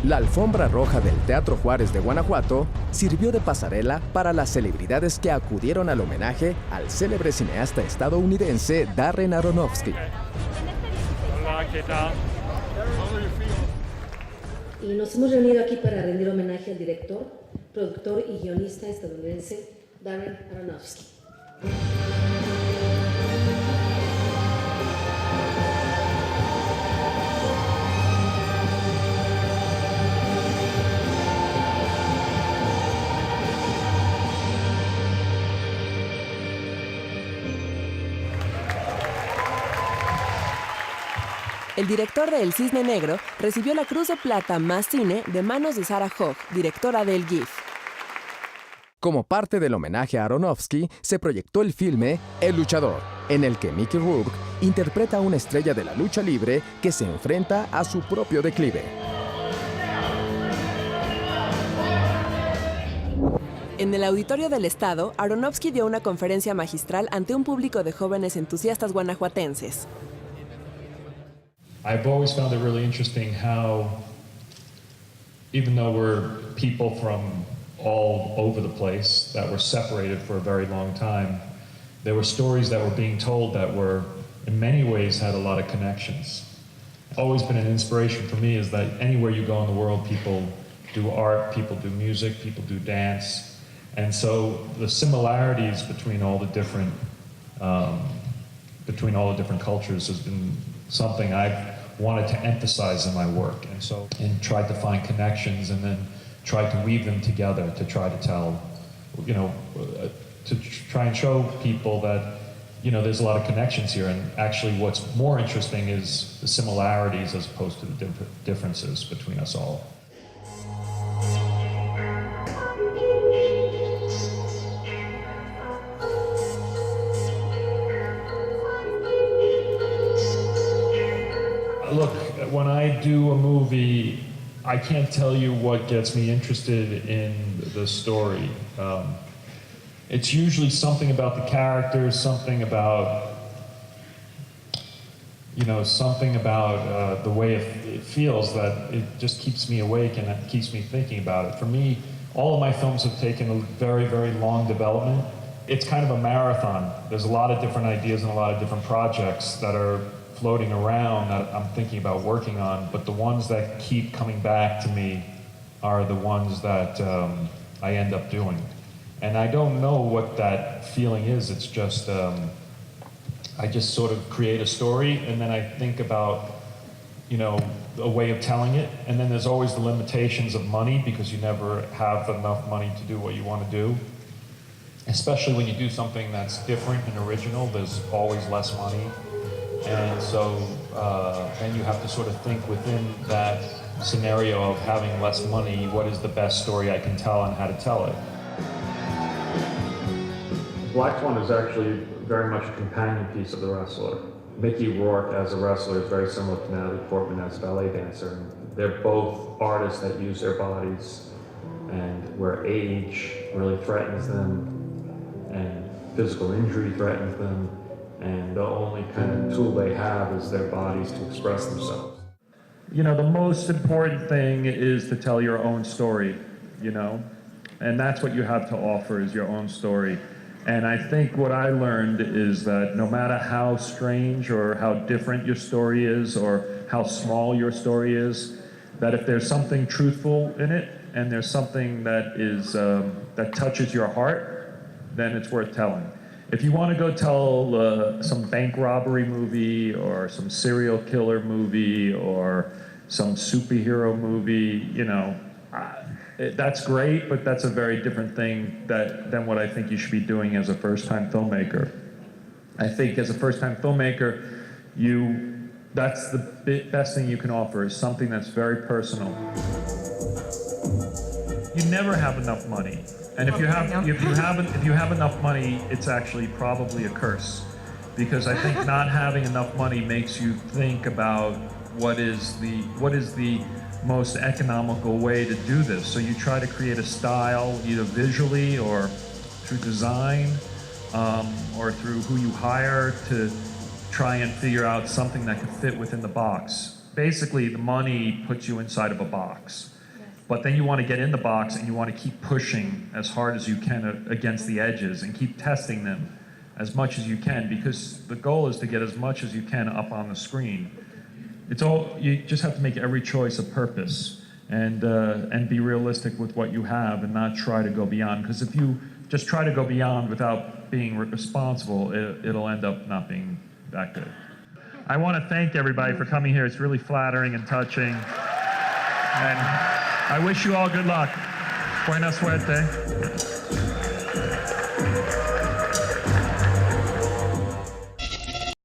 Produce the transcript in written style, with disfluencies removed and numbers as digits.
La alfombra roja del Teatro Juárez de Guanajuato sirvió de pasarela para las celebridades que acudieron al homenaje al célebre cineasta estadounidense Darren Aronofsky. Hola, ¿qué tal? Y nos hemos reunido aquí para rendir homenaje al director, productor y guionista estadounidense Darren Aronofsky. El director de El Cisne Negro recibió la Cruz de Plata más Cine de manos de Sarah Hogg, directora del GIFF. Como parte del homenaje a Aronofsky, se proyectó el filme El Luchador, en el que Mickey Rourke interpreta a una estrella de la lucha libre que se enfrenta a su propio declive. En el Auditorio del Estado, Aronofsky dio una conferencia magistral ante un público de jóvenes entusiastas guanajuatenses. I've always found it really interesting how, even though we're people from all over the place that were separated for a very long time, there were stories that were being told that were, in many ways, had a lot of connections. Always been an inspiration for me is that anywhere you go in the world, people do art, people do music, people do dance, and so the similarities between all the different cultures has been something I've wanted to emphasize in my work, and tried to find connections and then tried to weave them together to try to tell, to try and show people that, there's a lot of connections here, and actually what's more interesting is the similarities as opposed to the differences between us all. Look, when I do a movie, I can't tell you what gets me interested in the story. It's usually something about the characters, something about the way it feels that it just keeps me awake and it keeps me thinking about it. For me, all of my films have taken a very, very long development. It's kind of a marathon. There's a lot of different ideas and a lot of different projects that are floating around that I'm thinking about working on, but the ones that keep coming back to me are the ones that I end up doing. And I don't know what that feeling is. It's just, I just sort of create a story and then I think about, a way of telling it. And then there's always the limitations of money because you never have enough money to do what you want to do. Especially when you do something that's different and original, there's always less money. And so then you have to sort of think within that scenario of having less money, what is the best story I can tell and how to tell it. Black Swan is actually very much a companion piece of The Wrestler. Mickey Rourke as a wrestler is very similar to Natalie Portman as a ballet dancer. They're both artists that use their bodies and where age really threatens them and physical injury threatens them. And the only kind of tool they have is their bodies to express themselves. The most important thing is to tell your own story, and that's what you have to offer is your own story. And I think what I learned is that no matter how strange or how different your story is or how small your story is, that if there's something truthful in it and there's something that is that touches your heart, then it's worth telling. If you want to go tell some bank robbery movie or some serial killer movie or some superhero movie, that's great, but that's a very different thing than what I think you should be doing as a first-time filmmaker. I think as a first-time filmmaker, that's the best thing you can offer is something that's very personal. You never have enough money. And if you have enough money, it's actually probably a curse, because I think not having enough money makes you think about what is the most economical way to do this. So you try to create a style either visually or through design or through who you hire to try and figure out something that could fit within the box. Basically, the money puts you inside of a box. But then you want to get in the box and you want to keep pushing as hard as you can against the edges and keep testing them as much as you can, because the goal is to get as much as you can up on the screen. You just have to make every choice a purpose and be realistic with what you have and not try to go beyond. Because if you just try to go beyond without being responsible, it'll end up not being that good. I want to thank everybody for coming here. It's really flattering and touching. And I wish you all good luck. Buena suerte.